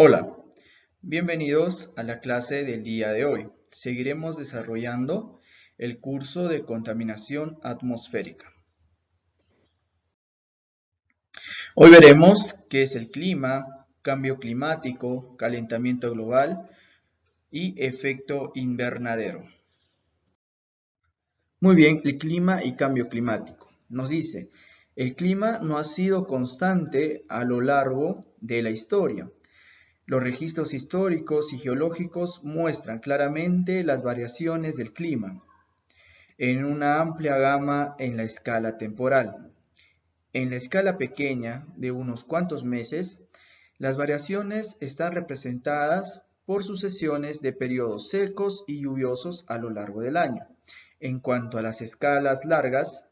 Hola, bienvenidos a la clase del día de hoy. Seguiremos desarrollando el curso de contaminación atmosférica. Hoy veremos qué es el clima, cambio climático, calentamiento global y efecto invernadero. Muy bien, el clima y cambio climático. Nos dice, el clima no ha sido constante a lo largo de la historia. Los registros históricos y geológicos muestran claramente las variaciones del clima en una amplia gama en la escala temporal. En la escala pequeña, de unos cuantos meses, las variaciones están representadas por sucesiones de periodos secos y lluviosos a lo largo del año. En cuanto a las escalas largas,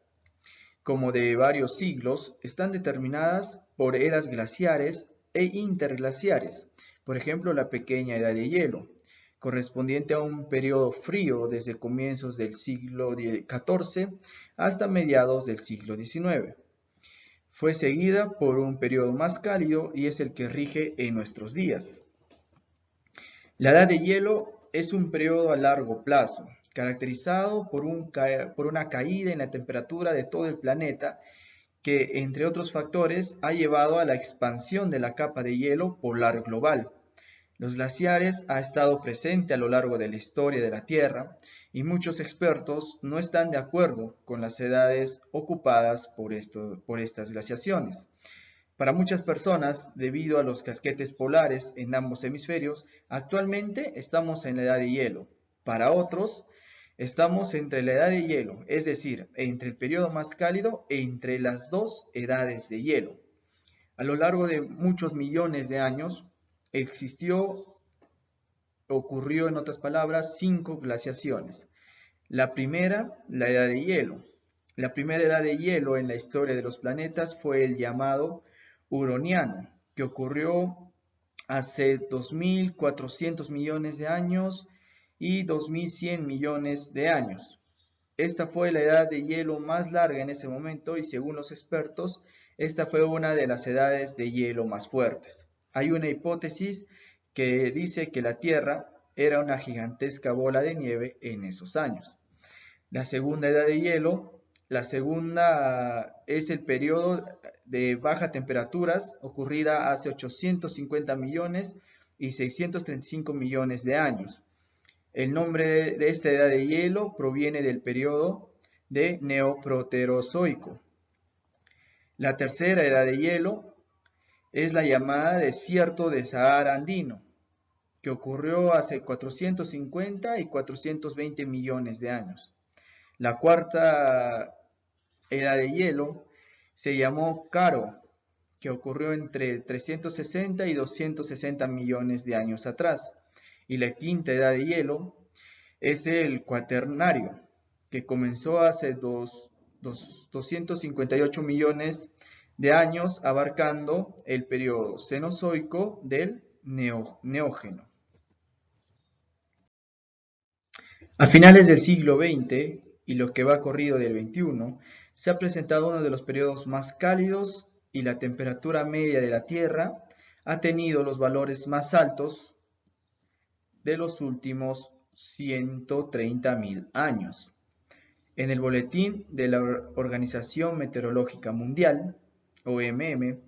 como de varios siglos, están determinadas por eras glaciares e interglaciares, por ejemplo la pequeña edad de hielo, correspondiente a un periodo frío desde comienzos del siglo XIV hasta mediados del siglo XIX. Fue seguida por un periodo más cálido y es el que rige en nuestros días. La edad de hielo es un periodo a largo plazo, caracterizado por una caída en la temperatura de todo el planeta que, entre otros factores, ha llevado a la expansión de la capa de hielo polar global. Los glaciares han estado presentes a lo largo de la historia de la Tierra y muchos expertos no están de acuerdo con las edades ocupadas por estas glaciaciones. Para muchas personas, debido a los casquetes polares en ambos hemisferios, actualmente estamos en la edad de hielo. Para otros, estamos entre la edad de hielo, es decir, entre el periodo más cálido e entre las dos edades de hielo. A lo largo de muchos millones de años, ocurrió en otras palabras, 5 glaciaciones. La primera, la edad de hielo. La primera edad de hielo en la historia de los planetas fue el llamado Huroniano, que ocurrió hace 2.400 millones de años y 2.100 millones de años. Esta fue la edad de hielo más larga en ese momento y según los expertos, esta fue una de las edades de hielo más fuertes. Hay una hipótesis que dice que la Tierra era una gigantesca bola de nieve en esos años. La segunda edad de hielo, la segunda es el periodo de bajas temperaturas ocurrida hace 850 millones y 635 millones de años. El nombre de esta edad de hielo proviene del periodo de Neoproterozoico. La tercera edad de hielo es la llamada desierto de Sahara andino, que ocurrió hace 450 y 420 millones de años. La cuarta edad de hielo se llamó Caro, que ocurrió entre 360 y 260 millones de años atrás. Y la quinta edad de hielo es el Cuaternario, que comenzó hace 258 millones de años, abarcando el periodo Cenozoico del Neógeno. A finales del siglo XX y lo que va corrido del XXI, se ha presentado uno de los periodos más cálidos y la temperatura media de la Tierra ha tenido los valores más altos de los últimos 130.000 años. En el boletín de la Organización Meteorológica Mundial, OMM,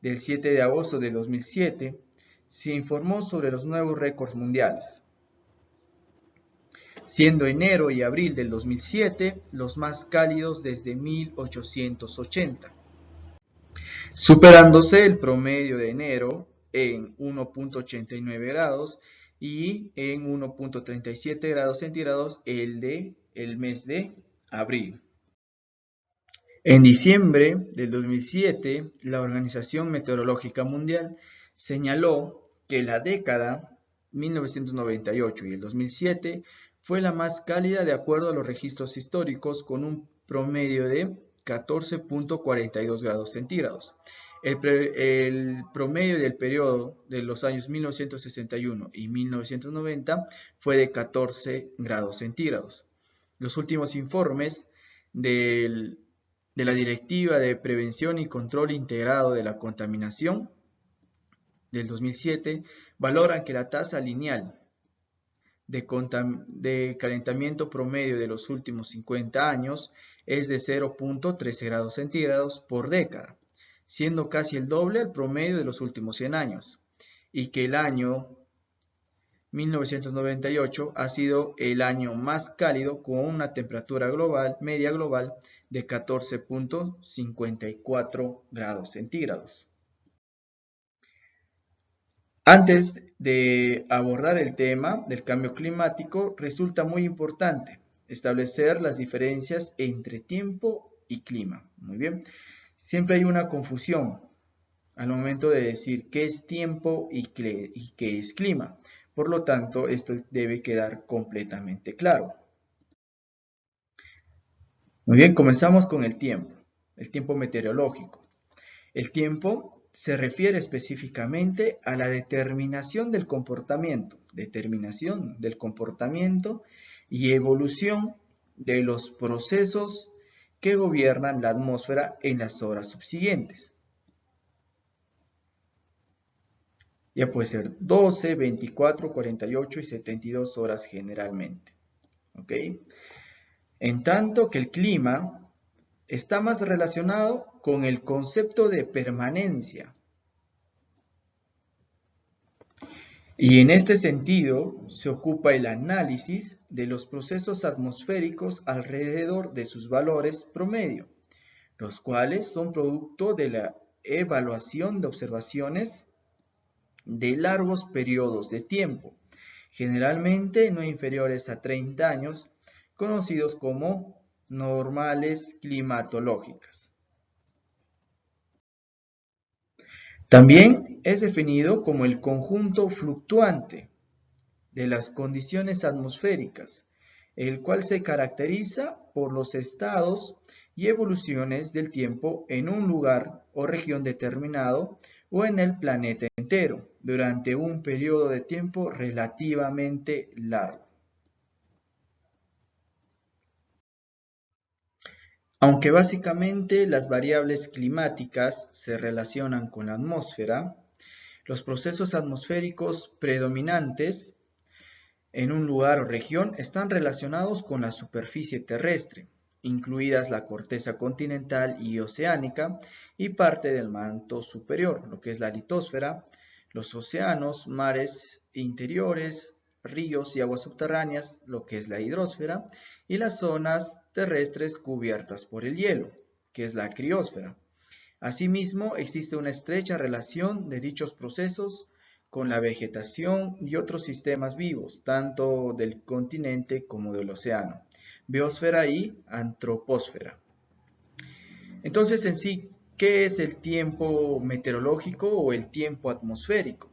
del 7 de agosto de 2007, se informó sobre los nuevos récords mundiales, siendo enero y abril del 2007 los más cálidos desde 1880, superándose el promedio de enero en 1.89 grados y en 1.37 grados centígrados el mes de abril. En diciembre del 2007, la Organización Meteorológica Mundial señaló que la década 1998 y el 2007 fue la más cálida de acuerdo a los registros históricos, con un promedio de 14.42 grados centígrados. El promedio del periodo de los años 1961 y 1990 fue de 14 grados centígrados. Los últimos informes de la Directiva de Prevención y Control Integrado de la Contaminación del 2007 valoran que la tasa lineal de calentamiento promedio de los últimos 50 años es de 0.13 grados centígrados por década, siendo casi el doble al promedio de los últimos 100 años, y que el año 1998 ha sido el año más cálido con una temperatura media global de 14.54 grados centígrados. Antes de abordar el tema del cambio climático, resulta muy importante establecer las diferencias entre tiempo y clima. Muy bien, siempre hay una confusión al momento de decir qué es tiempo y qué es clima. Por lo tanto, esto debe quedar completamente claro. Muy bien, comenzamos con el tiempo meteorológico. El tiempo se refiere específicamente a la determinación del comportamiento y evolución de los procesos que gobiernan la atmósfera en las horas subsiguientes. Ya puede ser 12, 24, 48 y 72 horas generalmente. ¿Ok? En tanto que el clima está más relacionado con el concepto de permanencia. Y en este sentido se ocupa el análisis de los procesos atmosféricos alrededor de sus valores promedio, los cuales son producto de la evaluación de observaciones de largos periodos de tiempo, generalmente no inferiores a 30 años, conocidos como normales climatológicas. También es definido como el conjunto fluctuante de las condiciones atmosféricas, el cual se caracteriza por los estados y evoluciones del tiempo en un lugar o región determinado o en el planeta entero durante un periodo de tiempo relativamente largo. Aunque básicamente las variables climáticas se relacionan con la atmósfera, los procesos atmosféricos predominantes en un lugar o región están relacionados con la superficie terrestre, incluidas la corteza continental y oceánica y parte del manto superior, lo que es la litosfera, los océanos, mares interiores, ríos y aguas subterráneas, lo que es la hidrosfera, y las zonas terrestres cubiertas por el hielo, que es la criósfera. Asimismo, existe una estrecha relación de dichos procesos con la vegetación y otros sistemas vivos, tanto del continente como del océano, biosfera y antropósfera. Entonces, en sí, ¿qué es el tiempo meteorológico o el tiempo atmosférico?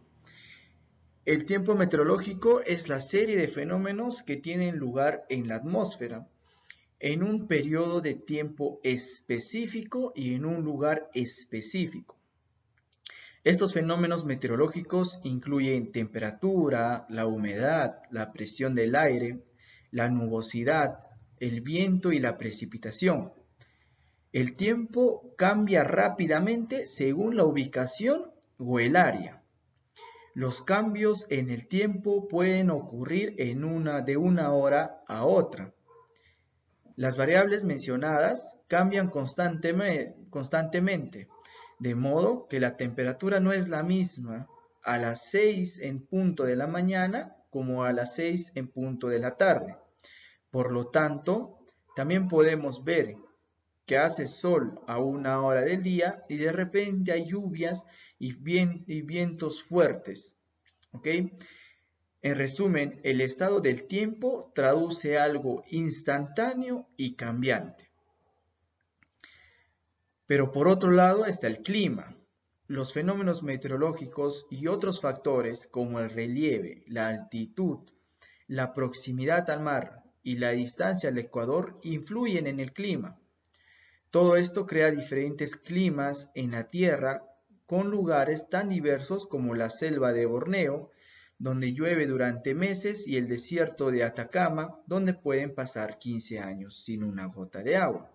El tiempo meteorológico es la serie de fenómenos que tienen lugar en la atmósfera en un periodo de tiempo específico y en un lugar específico. Estos fenómenos meteorológicos incluyen temperatura, la humedad, la presión del aire, la nubosidad, el viento y la precipitación. El tiempo cambia rápidamente según la ubicación o el área. Los cambios en el tiempo pueden ocurrir de una hora a otra. Las variables mencionadas cambian constantemente, de modo que la temperatura no es la misma a las 6 en punto de la mañana como a las 6 en punto de la tarde. Por lo tanto, también podemos ver que hace sol a una hora del día y de repente hay lluvias y vientos fuertes. ¿Ok? En resumen, el estado del tiempo traduce algo instantáneo y cambiante. Pero por otro lado está el clima. Los fenómenos meteorológicos y otros factores como el relieve, la altitud, la proximidad al mar y la distancia al ecuador influyen en el clima. Todo esto crea diferentes climas en la Tierra con lugares tan diversos como la selva de Borneo, donde llueve durante meses, y el desierto de Atacama, donde pueden pasar 15 años sin una gota de agua.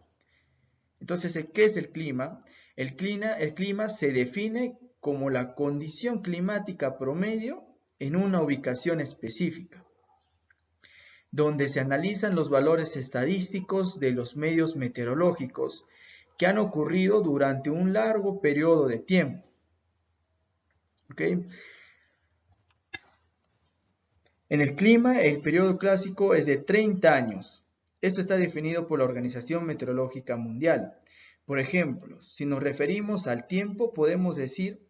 Entonces, ¿qué es el clima? El clima se define como la condición climática promedio en una ubicación específica, donde se analizan los valores estadísticos de los medios meteorológicos que han ocurrido durante un largo periodo de tiempo. ¿Ok? En el clima, el periodo clásico es de 30 años. Esto está definido por la Organización Meteorológica Mundial. Por ejemplo, si nos referimos al tiempo, podemos decir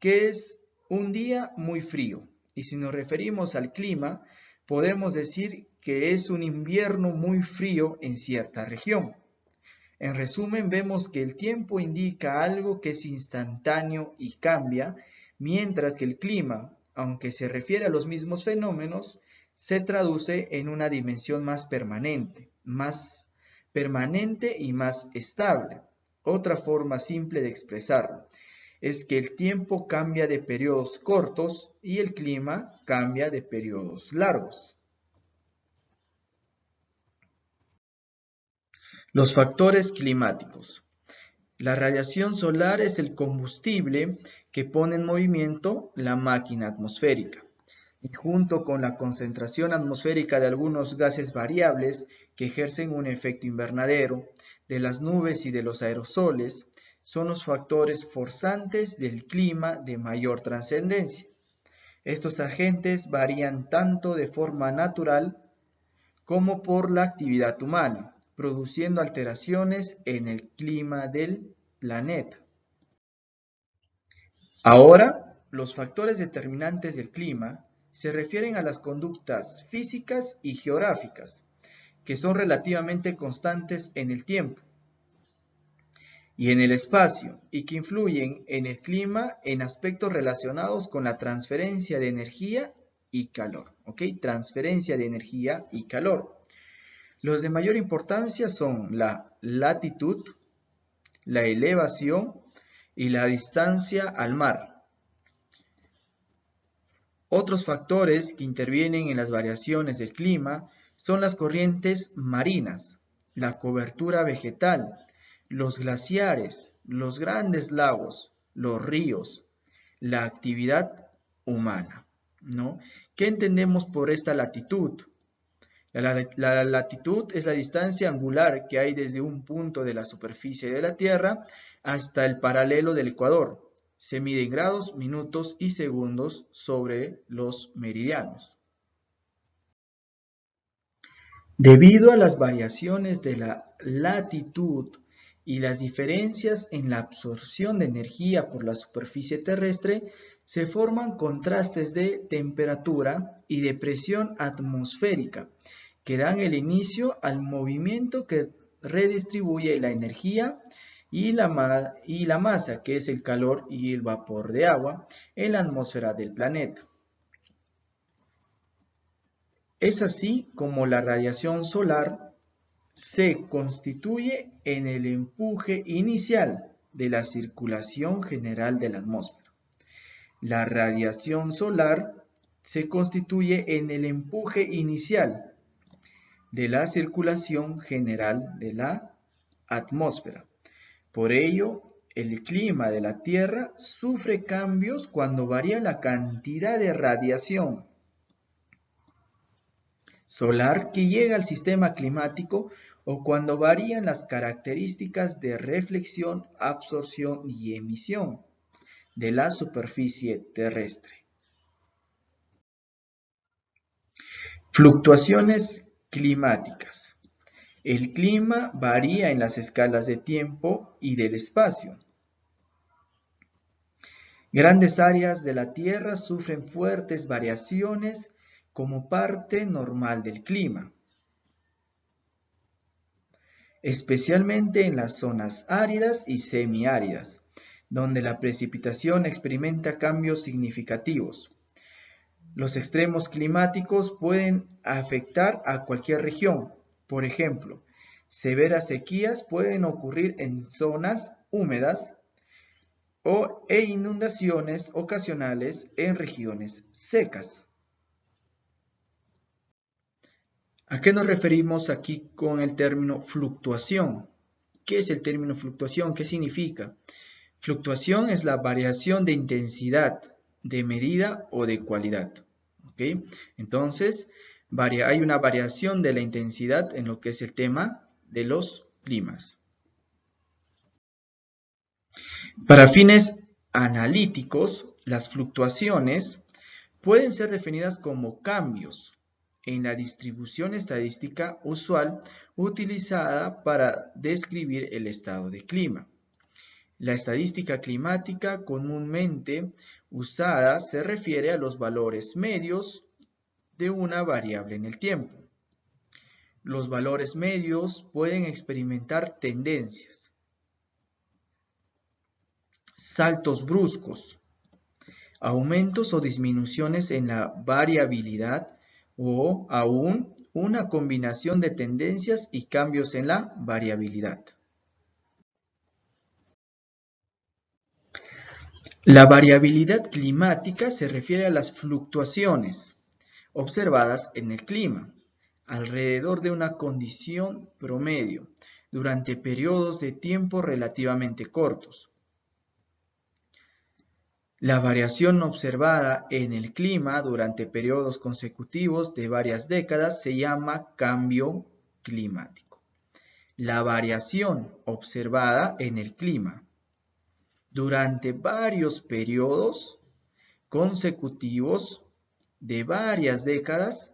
que es un día muy frío. Y si nos referimos al clima, podemos decir que es un invierno muy frío en cierta región. En resumen, vemos que el tiempo indica algo que es instantáneo y cambia, mientras que el clima, aunque se refiere a los mismos fenómenos, se traduce en una dimensión más permanente y más estable. Otra forma simple de expresarlo es que el tiempo cambia de periodos cortos y el clima cambia de periodos largos. Los factores climáticos. La radiación solar es el combustible que pone en movimiento la máquina atmosférica. Y junto con la concentración atmosférica de algunos gases variables que ejercen un efecto invernadero, de las nubes y de los aerosoles, son los factores forzantes del clima de mayor trascendencia. Estos agentes varían tanto de forma natural como por la actividad humana, produciendo alteraciones en el clima del planeta. Ahora, los factores determinantes del clima se refieren a las conductas físicas y geográficas, que son relativamente constantes en el tiempo y en el espacio, y que influyen en el clima en aspectos relacionados con la transferencia de energía y calor. ¿Ok? Transferencia de energía y calor. Los de mayor importancia son la latitud, la elevación y la distancia al mar. Otros factores que intervienen en las variaciones del clima son las corrientes marinas, la cobertura vegetal, los glaciares, los grandes lagos, los ríos, la actividad humana, ¿no? ¿Qué entendemos por esta latitud? La latitud es la distancia angular que hay desde un punto de la superficie de la Tierra hasta el paralelo del ecuador. Se mide en grados, minutos y segundos sobre los meridianos. Debido a las variaciones de la latitud y las diferencias en la absorción de energía por la superficie terrestre, se forman contrastes de temperatura y de presión atmosférica, que dan el inicio al movimiento que redistribuye la energía y la masa, que es el calor y el vapor de agua, en la atmósfera del planeta. Es así como la radiación solar se constituye en el empuje inicial de la circulación general de la atmósfera. La radiación solar se constituye en el empuje inicial de la circulación general de la atmósfera. Por ello, el clima de la Tierra sufre cambios cuando varía la cantidad de radiación solar que llega al sistema climático o cuando varían las características de reflexión, absorción y emisión de la superficie terrestre. Fluctuaciones climáticas. El clima varía en las escalas de tiempo y del espacio. Grandes áreas de la Tierra sufren fuertes variaciones como parte normal del clima, especialmente en las zonas áridas y semiáridas, donde la precipitación experimenta cambios significativos. Los extremos climáticos pueden afectar a cualquier región. Por ejemplo, severas sequías pueden ocurrir en zonas húmedas e inundaciones ocasionales en regiones secas. ¿A qué nos referimos aquí con el término fluctuación? ¿Qué es el término fluctuación? ¿Qué significa? Fluctuación es la variación de intensidad, de medida o de cualidad. ¿Ok? Entonces, hay una variación de la intensidad en lo que es el tema de los climas. Para fines analíticos, las fluctuaciones pueden ser definidas como cambios en la distribución estadística usual utilizada para describir el estado de clima. La estadística climática comúnmente usada se refiere a los valores medios de una variable en el tiempo. Los valores medios pueden experimentar tendencias, saltos bruscos, aumentos o disminuciones en la variabilidad o aún una combinación de tendencias y cambios en la variabilidad. La variabilidad climática se refiere a las fluctuaciones observadas en el clima alrededor de una condición promedio durante periodos de tiempo relativamente cortos. La variación observada en el clima durante periodos consecutivos de varias décadas se llama cambio climático. La variación observada en el clima durante varios periodos consecutivos de varias décadas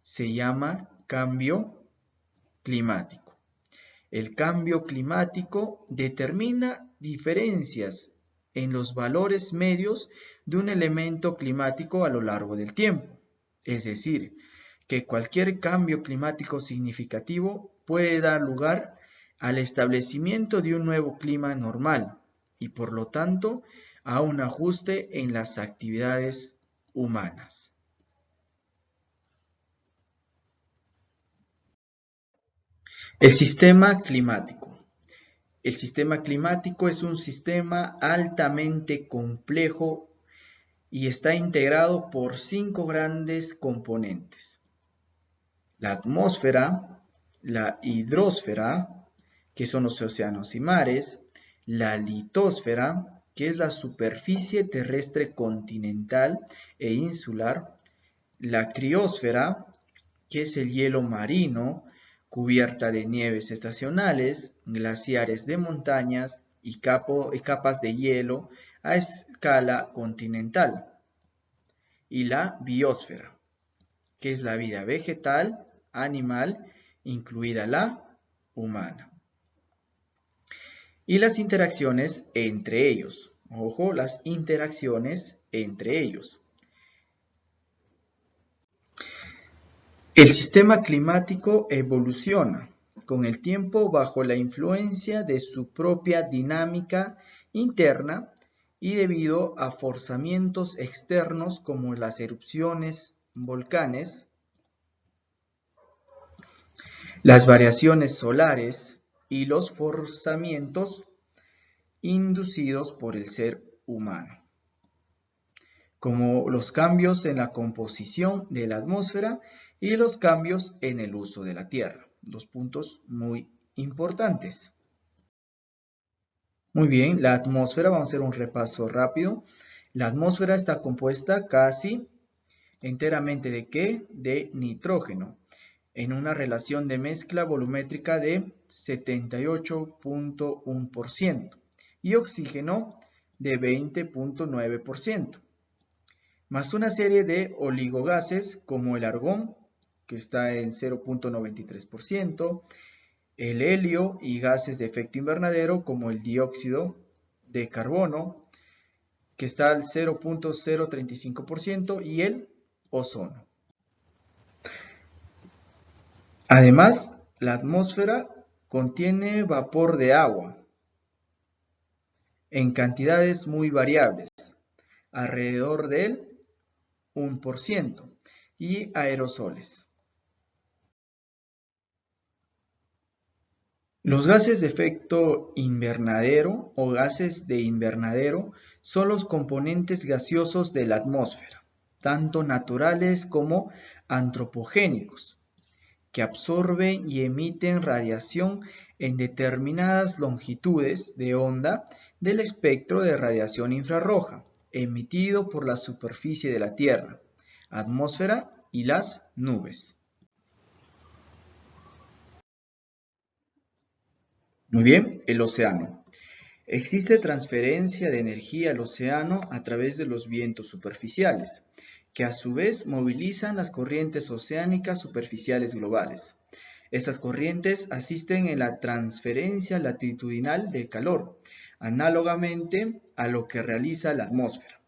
se llama cambio climático. El cambio climático determina diferencias en los valores medios de un elemento climático a lo largo del tiempo. Es decir, que cualquier cambio climático significativo puede dar lugar al establecimiento de un nuevo clima normal y por lo tanto a un ajuste en las actividades humanas. El sistema climático. El sistema climático es un sistema altamente complejo y está integrado por 5 grandes componentes. La atmósfera, la hidrosfera, que son los océanos y mares, la litosfera, que es la superficie terrestre continental e insular, la criosfera, que es el hielo marino, cubierta de nieves estacionales, glaciares de montañas y capas de hielo a escala continental. Y la biosfera, que es la vida vegetal, animal, incluida la humana. Y las interacciones entre ellos. Ojo, las interacciones entre ellos. El sistema climático evoluciona con el tiempo bajo la influencia de su propia dinámica interna y debido a forzamientos externos como las erupciones, volcanes, las variaciones solares y los forzamientos inducidos por el ser humano, como los cambios en la composición de la atmósfera y los cambios en el uso de la tierra. Dos puntos muy importantes. Muy bien, la atmósfera, vamos a hacer un repaso rápido. La atmósfera está compuesta casi enteramente ¿de qué? De nitrógeno, en una relación de mezcla volumétrica de 78.1% y oxígeno de 20.9%, más una serie de oligogases como el argón, que está en 0.93%, el helio y gases de efecto invernadero como el dióxido de carbono, que está al 0.035%, y el ozono. Además, la atmósfera contiene vapor de agua en cantidades muy variables, alrededor del 1%, y aerosoles. Los gases de efecto invernadero o gases de invernadero son los componentes gaseosos de la atmósfera, tanto naturales como antropogénicos. que absorben y emiten radiación en determinadas longitudes de onda del espectro de radiación infrarroja, emitido por la superficie de la Tierra, atmósfera y las nubes. Muy bien, el océano. Existe transferencia de energía al océano a través de los vientos superficiales, que a su vez movilizan las corrientes oceánicas superficiales globales. Estas corrientes asisten en la transferencia latitudinal del calor, análogamente a lo que realiza la atmósfera.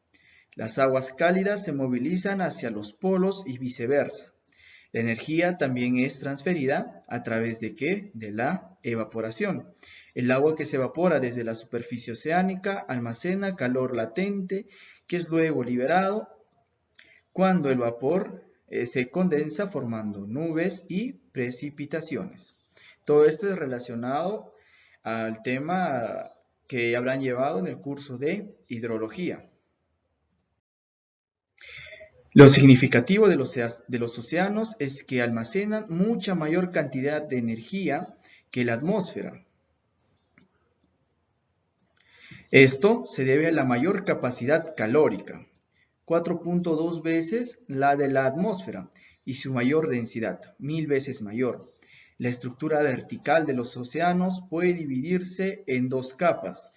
Las aguas cálidas se movilizan hacia los polos y viceversa. La energía también es transferida a través de ¿qué? De la evaporación. El agua que se evapora desde la superficie oceánica almacena calor latente que es luego liberado cuando el vapor se condensa formando nubes y precipitaciones. Todo esto es relacionado al tema que habrán llevado en el curso de hidrología. Lo significativo de los océanos es que almacenan mucha mayor cantidad de energía que la atmósfera. Esto se debe a la mayor capacidad calórica, 4.2 veces la de la atmósfera, y su mayor densidad, 1000 veces mayor. La estructura vertical de los océanos puede dividirse en dos capas,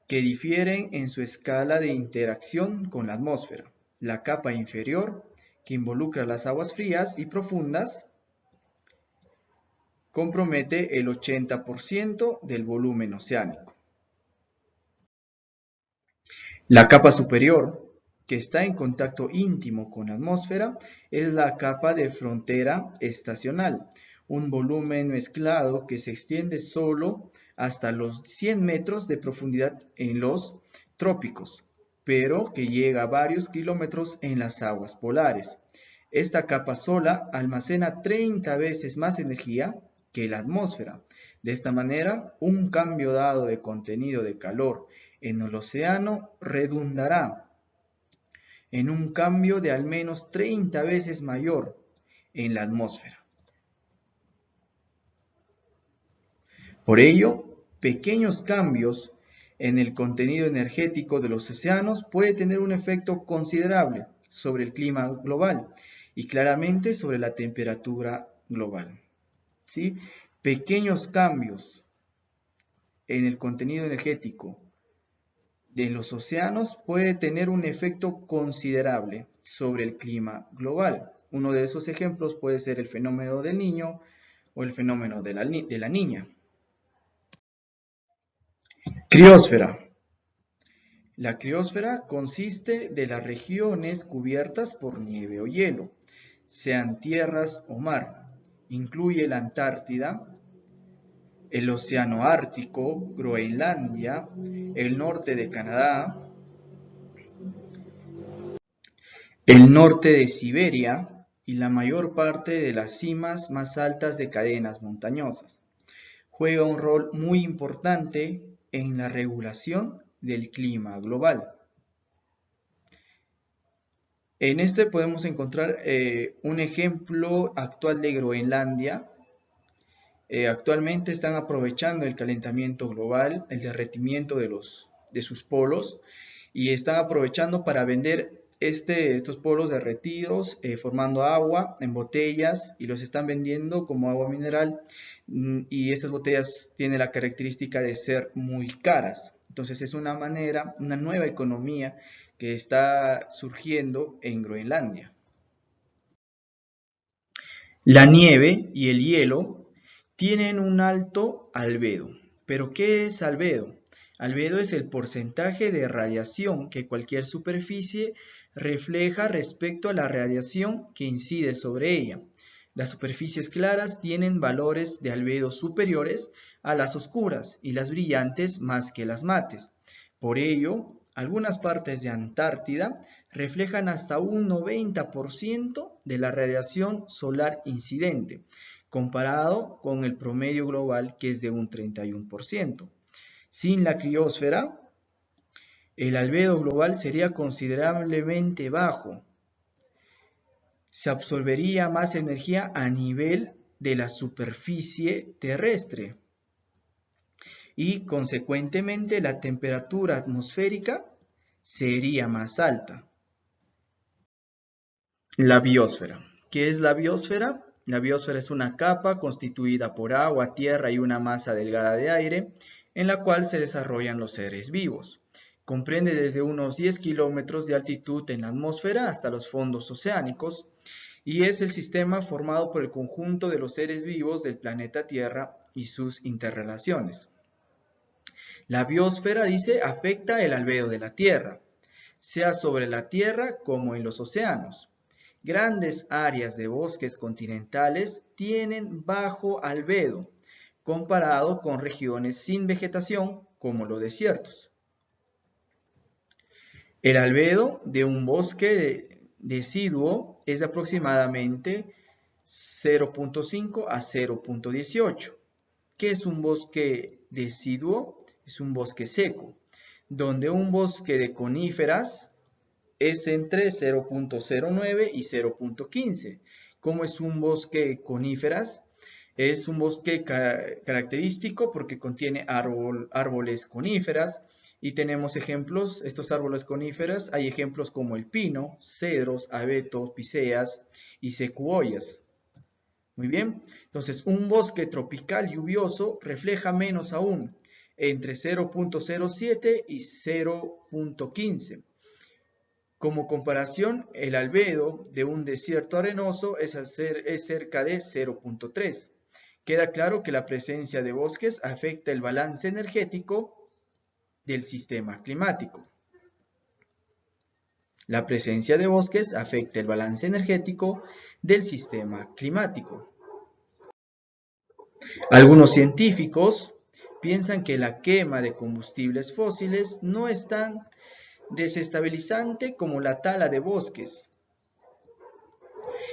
que difieren en su escala de interacción con la atmósfera. La capa inferior, que involucra las aguas frías y profundas, compromete el 80% del volumen oceánico. La capa superior, que está en contacto íntimo con la atmósfera, es la capa de frontera estacional, un volumen mezclado que se extiende solo hasta los 100 metros de profundidad en los trópicos, pero que llega a varios kilómetros en las aguas polares. Esta capa sola almacena 30 veces más energía que la atmósfera. De esta manera, un cambio dado de contenido de calor en el océano redundará en un cambio de al menos 30 veces mayor en la atmósfera. Por ello, pequeños cambios en el contenido energético de los océanos puede tener un efecto considerable sobre el clima global y claramente sobre la temperatura global. ¿Sí? Pequeños cambios en el contenido energético de los océanos puede tener un efecto considerable sobre el clima global. Uno de esos ejemplos puede ser el fenómeno del Niño o el fenómeno de la Niña. Criosfera. La criosfera consiste de las regiones cubiertas por nieve o hielo, sean tierras o mar. Incluye la Antártida, el Océano Ártico, Groenlandia, el norte de Canadá, el norte de Siberia y la mayor parte de las cimas más altas de cadenas montañosas. Juega un rol muy importante en la regulación del clima global. En este podemos encontrar un ejemplo actual de Groenlandia. Actualmente están aprovechando el calentamiento global, el derretimiento de sus polos, y están aprovechando para vender estos polos derretidos, formando agua en botellas, y los están vendiendo como agua mineral, y estas botellas tienen la característica de ser muy caras. Entonces es una manera, una nueva economía que está surgiendo en Groenlandia. La nieve y el hielo tienen un alto albedo. ¿Pero qué es albedo? Albedo es el porcentaje de radiación que cualquier superficie refleja respecto a la radiación que incide sobre ella. Las superficies claras tienen valores de albedo superiores a las oscuras y las brillantes más que las mates. Por ello, algunas partes de Antártida reflejan hasta un 90% de la radiación solar incidente, comparado con el promedio global que es de un 31%. Sin la criosfera, el albedo global sería considerablemente bajo. Se absorbería más energía a nivel de la superficie terrestre y consecuentemente la temperatura atmosférica sería más alta. La biosfera. ¿Qué es la biosfera? La biosfera es una capa constituida por agua, tierra y una masa delgada de aire en la cual se desarrollan los seres vivos. Comprende desde unos 10 kilómetros de altitud en la atmósfera hasta los fondos oceánicos y es el sistema formado por el conjunto de los seres vivos del planeta Tierra y sus interrelaciones. La biosfera, dice, afecta el albedo de la Tierra, sea sobre la Tierra como en los océanos. Grandes áreas de bosques continentales tienen bajo albedo, comparado con regiones sin vegetación como los desiertos. El albedo de un bosque deciduo es de aproximadamente 0.5 a 0.18. ¿Qué es un bosque deciduo? Es un bosque seco, donde un bosque de coníferas es entre 0.09 y 0.15. ¿Cómo es un bosque de coníferas? Es un bosque característico porque contiene árboles coníferas y tenemos ejemplos, estos árboles coníferas, hay ejemplos como el pino, cedros, abetos, píceas y secuoyas. Muy bien, entonces un bosque tropical lluvioso refleja menos aún, entre 0.07 y 0.15. Como comparación, el albedo de un desierto arenoso es cerca de 0.3. Queda claro que la presencia de bosques afecta el balance energético del sistema climático. La presencia de bosques afecta el balance energético del sistema climático. Algunos científicos piensan que la quema de combustibles fósiles no es tan desestabilizante como la tala de bosques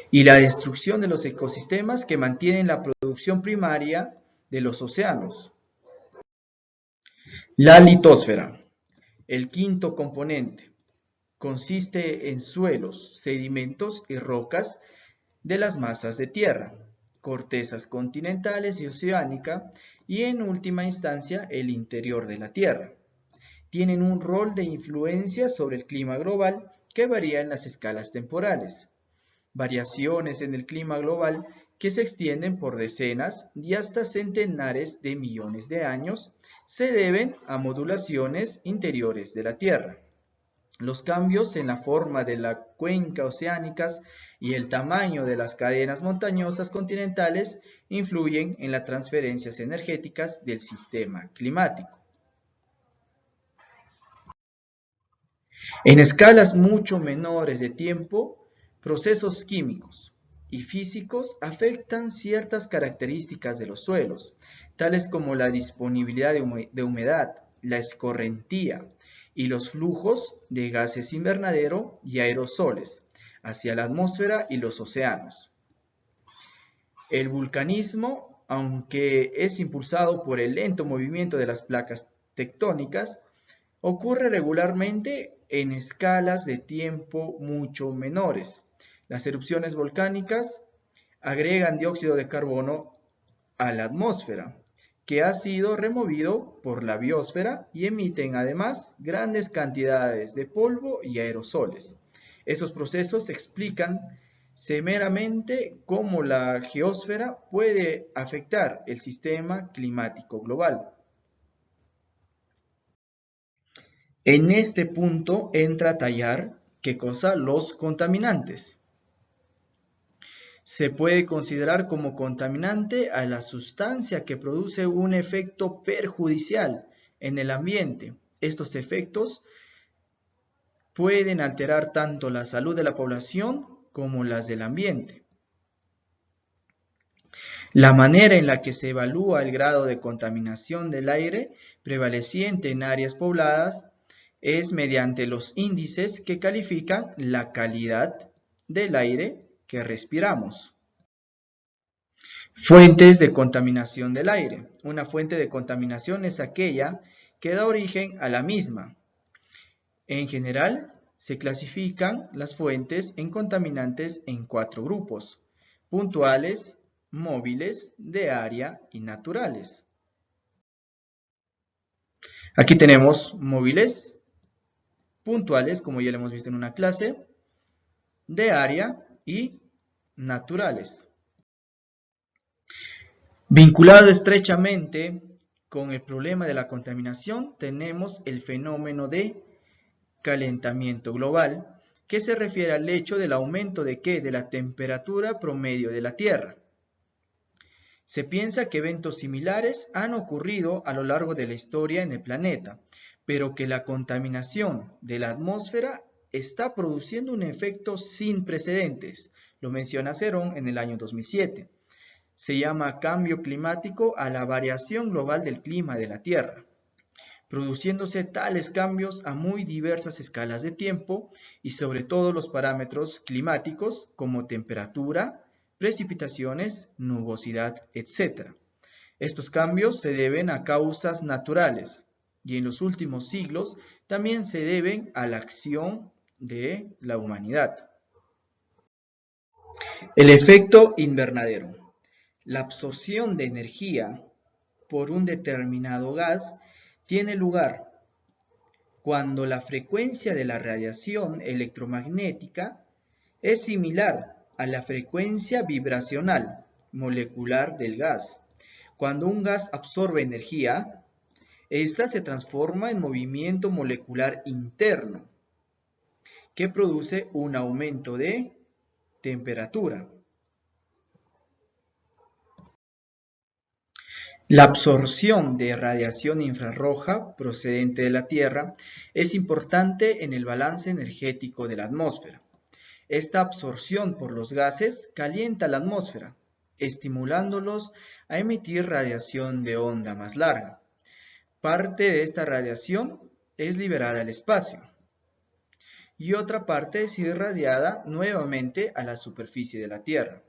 y la destrucción de los ecosistemas que mantienen la producción primaria de los océanos. La litosfera, el quinto componente, consiste en suelos, sedimentos y rocas de las masas de tierra, cortezas continentales y oceánica, y en última instancia el interior de la Tierra. Tienen un rol de influencia sobre el clima global que varía en las escalas temporales. Variaciones en el clima global que se extienden por decenas y hasta centenares de millones de años se deben a modulaciones interiores de la Tierra. Los cambios en la forma de la cuenca oceánicas y el tamaño de las cadenas montañosas continentales influyen en las transferencias energéticas del sistema climático. En escalas mucho menores de tiempo, procesos químicos y físicos afectan ciertas características de los suelos, tales como la disponibilidad de humedad, la escorrentía, y los flujos de gases invernadero y aerosoles hacia la atmósfera y los océanos. El vulcanismo, aunque es impulsado por el lento movimiento de las placas tectónicas, ocurre regularmente en escalas de tiempo mucho menores. Las erupciones volcánicas agregan dióxido de carbono a la atmósfera, que ha sido removido por la biosfera y emiten además grandes cantidades de polvo y aerosoles. Estos procesos explican severamente cómo la geósfera puede afectar el sistema climático global. En este punto entra a tallar, ¿qué cosa? Los contaminantes. Se puede considerar como contaminante a la sustancia que produce un efecto perjudicial en el ambiente. Estos efectos pueden alterar tanto la salud de la población como las del ambiente. La manera en la que se evalúa el grado de contaminación del aire prevaleciente en áreas pobladas es mediante los índices que califican la calidad del aire que respiramos. Fuentes de contaminación del aire. Una fuente de contaminación es aquella que da origen a la misma. En general, se clasifican las fuentes en contaminantes en 4 grupos: puntuales, móviles, de área y naturales. Aquí tenemos móviles, puntuales, como ya lo hemos visto en una clase, de área y naturales. Vinculado estrechamente con el problema de la contaminación, tenemos el fenómeno de calentamiento global, que se refiere al hecho del aumento de ¿qué? De la temperatura promedio de la Tierra. Se piensa que eventos similares han ocurrido a lo largo de la historia en el planeta, pero que la contaminación de la atmósfera está produciendo un efecto sin precedentes. Lo menciona Cerón en el año 2007. Se llama cambio climático a la variación global del clima de la Tierra, produciéndose tales cambios a muy diversas escalas de tiempo y sobre todo los parámetros climáticos como temperatura, precipitaciones, nubosidad, etc. Estos cambios se deben a causas naturales y en los últimos siglos también se deben a la acción de la humanidad. El efecto invernadero. La absorción de energía por un determinado gas tiene lugar cuando la frecuencia de la radiación electromagnética es similar a la frecuencia vibracional molecular del gas. Cuando un gas absorbe energía, esta se transforma en movimiento molecular interno, que produce un aumento de temperatura. La absorción de radiación infrarroja procedente de la Tierra es importante en el balance energético de la atmósfera. Esta absorción por los gases calienta la atmósfera, estimulándolos a emitir radiación de onda más larga. Parte de esta radiación es liberada al espacio y otra parte es irradiada nuevamente a la superficie de la Tierra.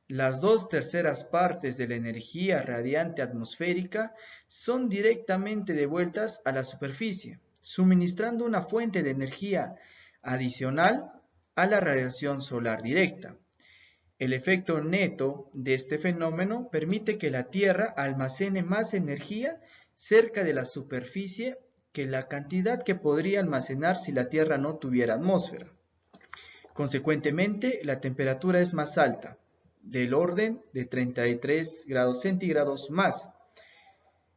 Las 2/3 partes de la energía radiante atmosférica son directamente devueltas a la superficie, suministrando una fuente de energía adicional a la radiación solar directa. El efecto neto de este fenómeno permite que la Tierra almacene más energía cerca de la superficie que la cantidad que podría almacenar si la Tierra no tuviera atmósfera. Consecuentemente, la temperatura es más alta, del orden de 33 grados centígrados más.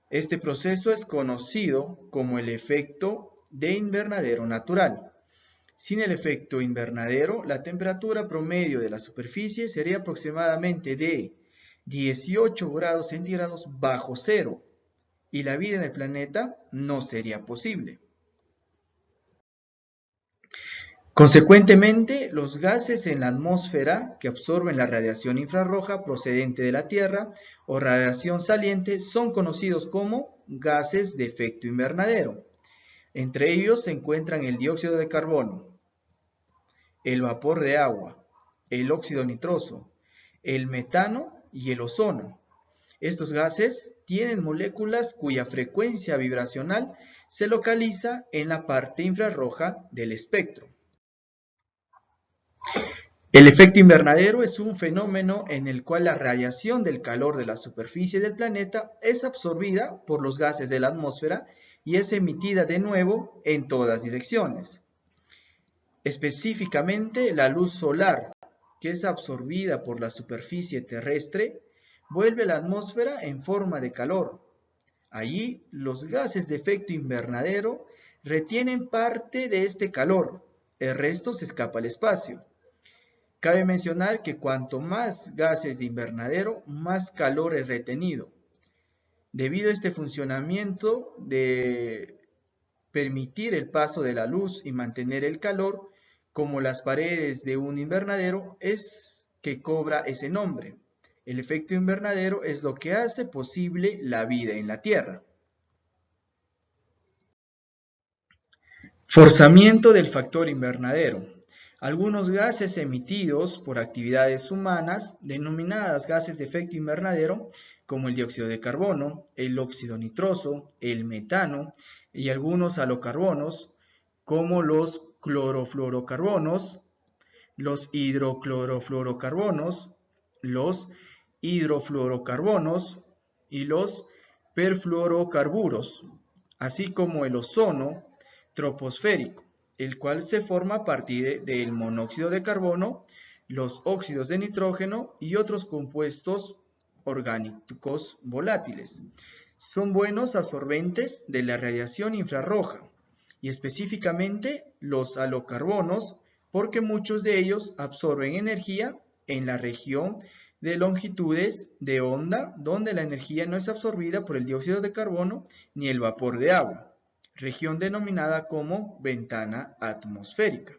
Este proceso es conocido como el efecto de invernadero natural. Sin el efecto invernadero, la temperatura promedio de la superficie sería aproximadamente de 18 grados centígrados bajo cero y la vida en el planeta no sería posible. Consecuentemente, los gases en la atmósfera que absorben la radiación infrarroja procedente de la Tierra o radiación saliente son conocidos como gases de efecto invernadero. Entre ellos se encuentran el dióxido de carbono, el vapor de agua, el óxido nitroso, el metano y el ozono. Estos gases tienen moléculas cuya frecuencia vibracional se localiza en la parte infrarroja del espectro. El efecto invernadero es un fenómeno en el cual la radiación del calor de la superficie del planeta es absorbida por los gases de la atmósfera y es emitida de nuevo en todas direcciones. Específicamente, la luz solar, que es absorbida por la superficie terrestre, vuelve a la atmósfera en forma de calor. Allí, los gases de efecto invernadero retienen parte de este calor, el resto se escapa al espacio. Cabe mencionar que cuanto más gases de invernadero, más calor es retenido. Debido a este funcionamiento de permitir el paso de la luz y mantener el calor, como las paredes de un invernadero, es que cobra ese nombre. El efecto invernadero es lo que hace posible la vida en la Tierra. Forzamiento del factor invernadero. Algunos gases emitidos por actividades humanas, denominadas gases de efecto invernadero, como el dióxido de carbono, el óxido nitroso, el metano y algunos halocarbonos, como los clorofluorocarbonos, los hidroclorofluorocarbonos, los hidrofluorocarbonos y los perfluorocarburos, así como el ozono troposférico, el cual se forma a partir del monóxido de carbono, los óxidos de nitrógeno y otros compuestos orgánicos volátiles. Son buenos absorbentes de la radiación infrarroja y específicamente los halocarbonos, porque muchos de ellos absorben energía en la región de longitudes de onda donde la energía no es absorbida por el dióxido de carbono ni el vapor de agua, región denominada como ventana atmosférica.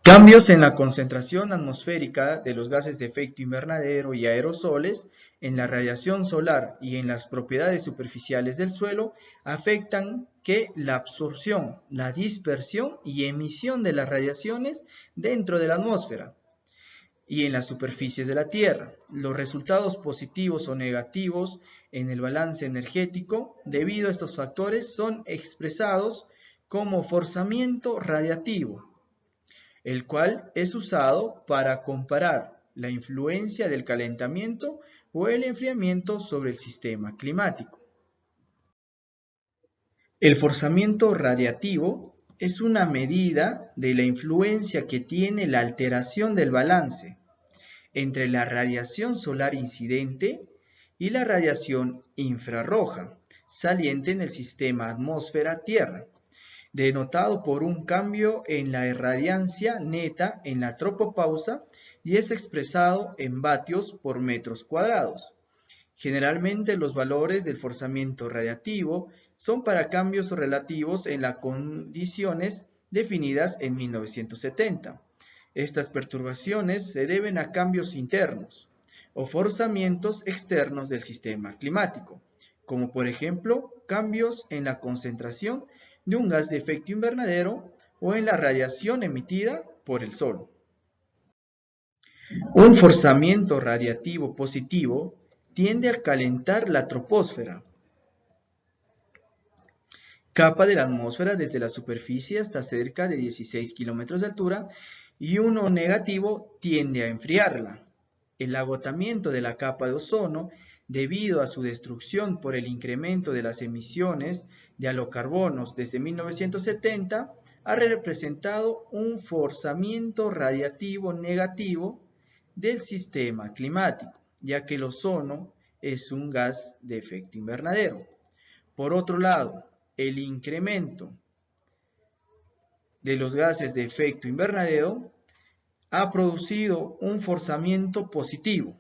Cambios en la concentración atmosférica de los gases de efecto invernadero y aerosoles en la radiación solar y en las propiedades superficiales del suelo afectan que la absorción, la dispersión y emisión de las radiaciones dentro de la atmósfera y en las superficies de la Tierra. Los resultados positivos o negativos en el balance energético debido a estos factores son expresados como forzamiento radiativo, el cual es usado para comparar la influencia del calentamiento o el enfriamiento sobre el sistema climático. El forzamiento radiativo es una medida de la influencia que tiene la alteración del balance entre la radiación solar incidente y la radiación infrarroja saliente en el sistema atmósfera-Tierra, denotado por un cambio en la irradiancia neta en la tropopausa y es expresado en vatios por metros cuadrados. Generalmente los valores del forzamiento radiativo son para cambios relativos en las condiciones definidas en 1970. Estas perturbaciones se deben a cambios internos o forzamientos externos del sistema climático, como por ejemplo cambios en la concentración de un gas de efecto invernadero o en la radiación emitida por el Sol. Un forzamiento radiativo positivo tiende a calentar la troposfera, capa de la atmósfera desde la superficie hasta cerca de 16 kilómetros de altura, y uno negativo tiende a enfriarla. El agotamiento de la capa de ozono, debido a su destrucción por el incremento de las emisiones de halocarbonos desde 1970, ha representado un forzamiento radiativo negativo del sistema climático, ya que el ozono es un gas de efecto invernadero. Por otro lado, el incremento de los gases de efecto invernadero ha producido un forzamiento positivo.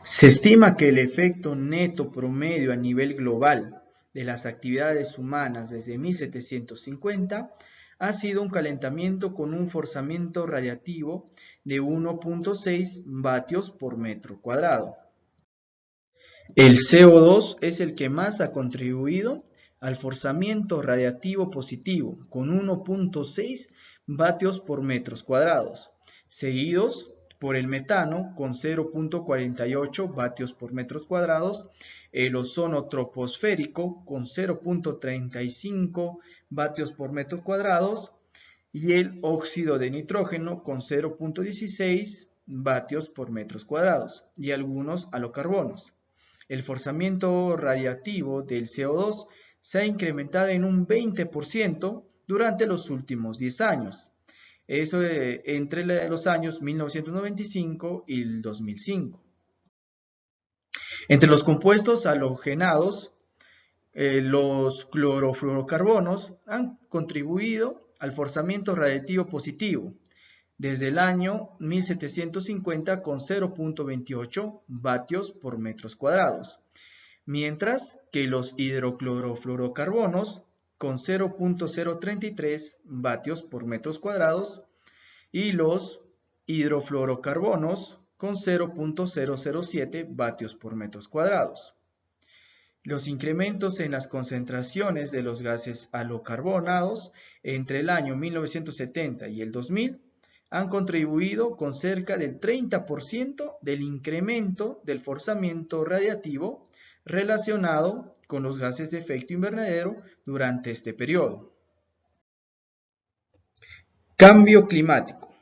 Se estima que el efecto neto promedio a nivel global de las actividades humanas desde 1750 ha sido un calentamiento con un forzamiento radiativo de 1.6 vatios por metro cuadrado. El CO2 es el que más ha contribuido al forzamiento radiativo positivo, con 1.6 vatios por metros cuadrados, seguidos por el metano con 0.48 vatios por metros cuadrados, el ozono troposférico con 0.35 vatios por metros cuadrados y el óxido de nitrógeno con 0.16 vatios por metros cuadrados y algunos halocarbonos. El forzamiento radiativo del CO2 se ha incrementado en un 20% durante los últimos 10 años. Eso entre los años 1995 y el 2005. Entre los compuestos halogenados, los clorofluorocarbonos han contribuido al forzamiento radiativo positivo desde el año 1750 con 0.28 vatios por metros cuadrados, mientras que los hidroclorofluorocarbonos con 0.033 vatios por metros cuadrados y los hidrofluorocarbonos con 0.007 vatios por metros cuadrados. Los incrementos en las concentraciones de los gases halocarbonados entre el año 1970 y el 2000 han contribuido con cerca del 30% del incremento del forzamiento radiativo relacionado con los gases de efecto invernadero durante este periodo. Cambio climático.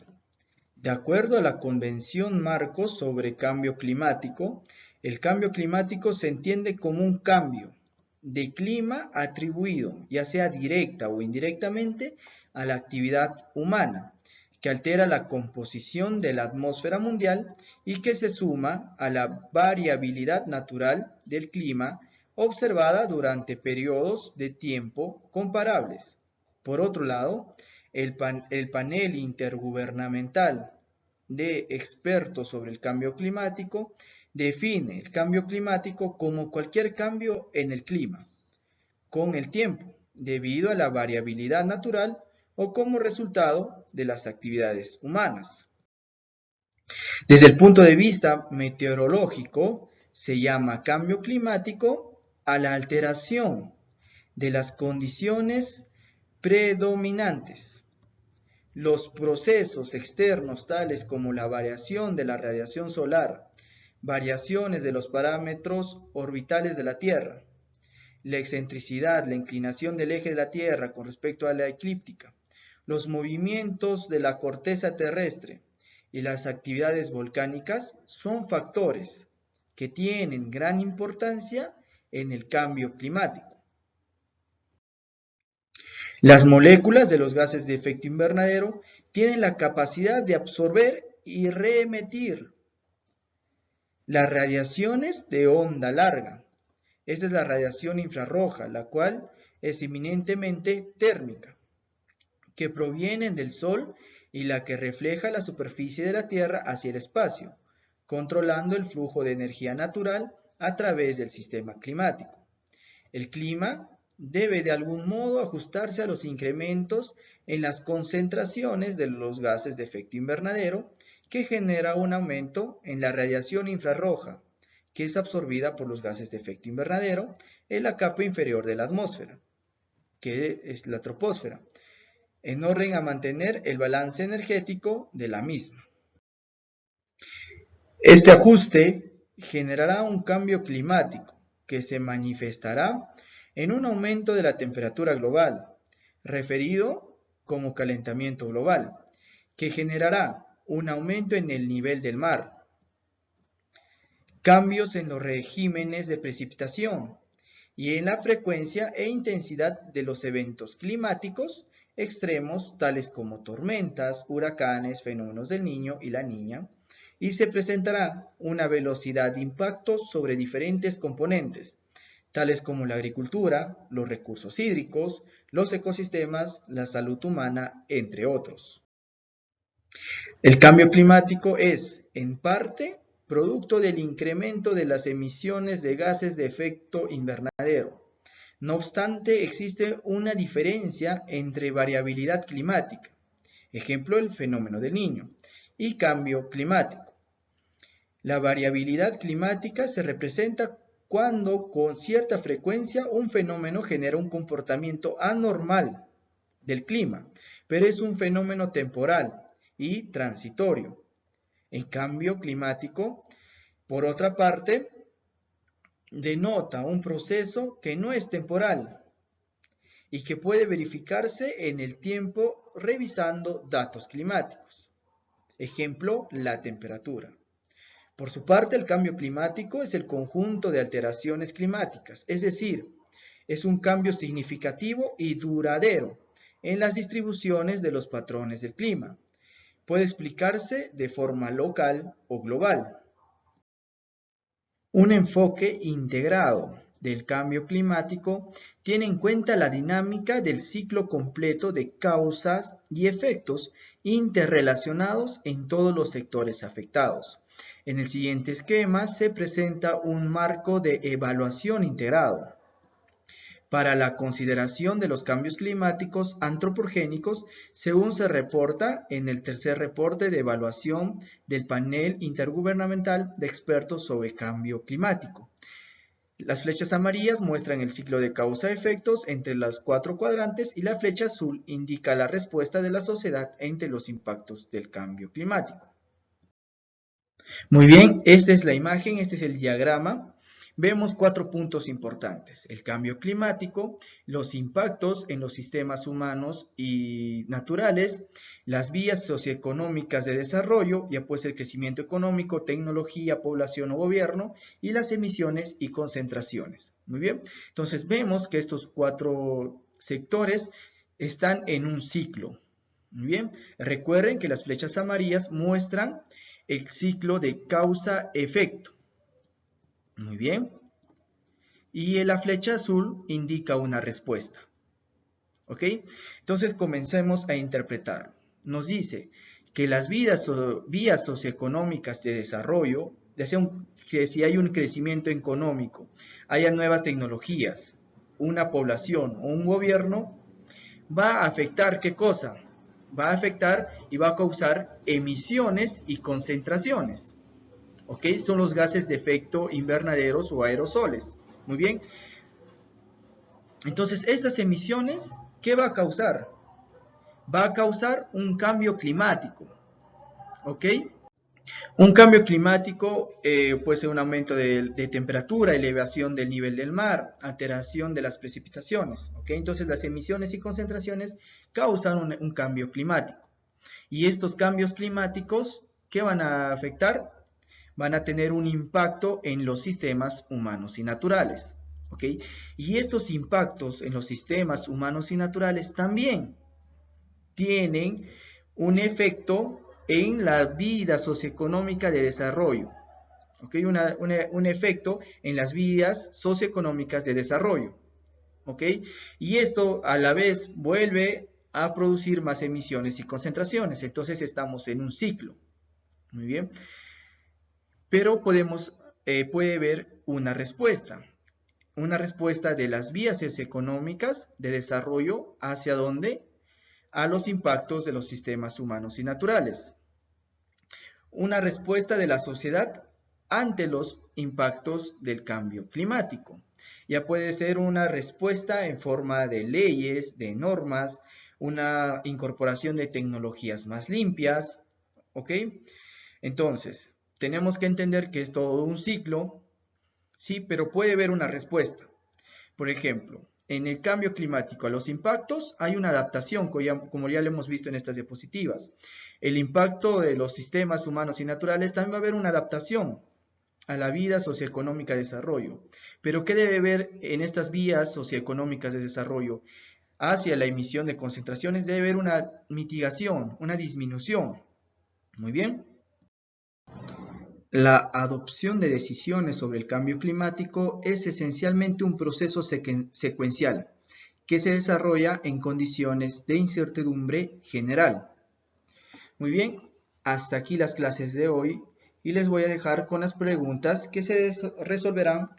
De acuerdo a la Convención Marco sobre Cambio Climático, el cambio climático se entiende como un cambio de clima atribuido, ya sea directa o indirectamente, a la actividad humana, que altera la composición de la atmósfera mundial y que se suma a la variabilidad natural del clima observada durante periodos de tiempo comparables. Por otro lado, el panel intergubernamental de expertos sobre el cambio climático define el cambio climático como cualquier cambio en el clima, con el tiempo, debido a la variabilidad natural o como resultado de las actividades humanas. Desde el punto de vista meteorológico, se llama cambio climático a la alteración de las condiciones predominantes. Los procesos externos tales como la variación de la radiación solar, variaciones de los parámetros orbitales de la Tierra, la excentricidad, la inclinación del eje de la Tierra con respecto a la eclíptica, los movimientos de la corteza terrestre y las actividades volcánicas son factores que tienen gran importancia en el cambio climático. Las moléculas de los gases de efecto invernadero tienen la capacidad de absorber y reemitir las radiaciones de onda larga. Esta es la radiación infrarroja, la cual es eminentemente térmica, que provienen del Sol y la que refleja la superficie de la Tierra hacia el espacio, controlando el flujo de energía natural a través del sistema climático. El clima debe de algún modo ajustarse a los incrementos en las concentraciones de los gases de efecto invernadero, que genera un aumento en la radiación infrarroja, que es absorbida por los gases de efecto invernadero en la capa inferior de la atmósfera, que es la troposfera, en orden a mantener el balance energético de la misma. Este ajuste generará un cambio climático que se manifestará en un aumento de la temperatura global, referido como calentamiento global, que generará un aumento en el nivel del mar, cambios en los regímenes de precipitación y en la frecuencia e intensidad de los eventos climáticos extremos, tales como tormentas, huracanes, fenómenos del Niño y la Niña, y se presentará una velocidad de impactos sobre diferentes componentes, tales como la agricultura, los recursos hídricos, los ecosistemas, la salud humana, entre otros. El cambio climático es, en parte, producto del incremento de las emisiones de gases de efecto invernadero. No obstante, existe una diferencia entre variabilidad climática, ejemplo el fenómeno del Niño, y cambio climático. La variabilidad climática se representa cuando con cierta frecuencia un fenómeno genera un comportamiento anormal del clima, pero es un fenómeno temporal y transitorio. En cambio climático, por otra parte, denota un proceso que no es temporal y que puede verificarse en el tiempo revisando datos climáticos. Ejemplo, la temperatura. Por su parte, el cambio climático es el conjunto de alteraciones climáticas, es decir, es un cambio significativo y duradero en las distribuciones de los patrones del clima. Puede explicarse de forma local o global. Un enfoque integrado del cambio climático tiene en cuenta la dinámica del ciclo completo de causas y efectos interrelacionados en todos los sectores afectados. En el siguiente esquema se presenta un marco de evaluación integrado para la consideración de los cambios climáticos antropogénicos, según se reporta en el tercer reporte de evaluación del panel intergubernamental de expertos sobre cambio climático. Las flechas amarillas muestran el ciclo de causa-efectos entre los 4 cuadrantes y la flecha azul indica la respuesta de la sociedad entre los impactos del cambio climático. Muy bien, esta es la imagen, este es el diagrama vemos 4 puntos importantes: el cambio climático, los impactos en los sistemas humanos y naturales, las vías socioeconómicas de desarrollo, ya pues el crecimiento económico, tecnología, población o gobierno, y las emisiones y concentraciones. Muy bien, entonces vemos que estos 4 sectores están en un ciclo. Muy bien, recuerden que las flechas amarillas muestran el ciclo de causa-efecto. Muy bien. Y la flecha azul indica una respuesta. ¿Ok? Entonces comencemos a interpretar. Nos dice que las vías socioeconómicas de desarrollo, que si hay un crecimiento económico, haya nuevas tecnologías, una población o un gobierno, va a afectar ¿qué cosa? Va a afectar y va a causar emisiones y concentraciones. ¿Ok? Son los gases de efecto invernaderos o aerosoles. Muy bien. Entonces, estas emisiones, ¿qué va a causar? Va a causar un cambio climático. ¿Ok? Un cambio climático puede ser un aumento de temperatura, elevación del nivel del mar, alteración de las precipitaciones. ¿Ok? Entonces, las emisiones y concentraciones causan un cambio climático. Y estos cambios climáticos, ¿qué van a afectar? Van a tener un impacto en los sistemas humanos y naturales. ¿Ok? Y estos impactos en los sistemas humanos y naturales también tienen un efecto en la vida socioeconómica de desarrollo. ¿Ok? Un efecto en las vías socioeconómicas de desarrollo. ¿Ok? Y esto a la vez vuelve a producir más emisiones y concentraciones. Entonces estamos en un ciclo. Muy bien. Pero puede haber una respuesta de las vías socioeconómicas de desarrollo hacia dónde, a los impactos de los sistemas humanos y naturales. Una respuesta de la sociedad ante los impactos del cambio climático. Ya puede ser una respuesta en forma de leyes, de normas, una incorporación de tecnologías más limpias, ¿ok? Entonces, tenemos que entender que es todo un ciclo, sí, pero puede haber una respuesta. Por ejemplo, en el cambio climático a los impactos hay una adaptación, como ya lo hemos visto en estas diapositivas. El impacto de los sistemas humanos y naturales también va a haber una adaptación a la vida socioeconómica de desarrollo. Pero ¿qué debe haber en estas vías socioeconómicas de desarrollo? Hacia la emisión de concentraciones debe haber una mitigación, una disminución. Muy bien. La adopción de decisiones sobre el cambio climático es esencialmente un proceso secuencial que se desarrolla en condiciones de incertidumbre general. Muy bien, hasta aquí las clases de hoy y les voy a dejar con las preguntas que se resolverán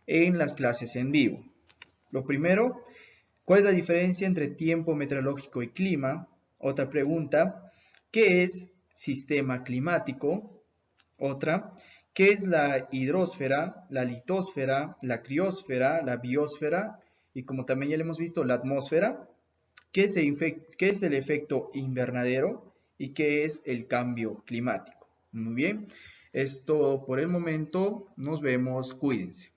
en las clases en vivo. Lo primero, ¿cuál es la diferencia entre tiempo meteorológico y clima? Otra pregunta, ¿qué es sistema climático? Otra, ¿qué es la hidrosfera, la litosfera, la criosfera, la biosfera? Y como también ya lo hemos visto, la atmósfera. ¿Qué es el efecto invernadero? ¿Y qué es el cambio climático? Muy bien, es todo por el momento. Nos vemos, cuídense.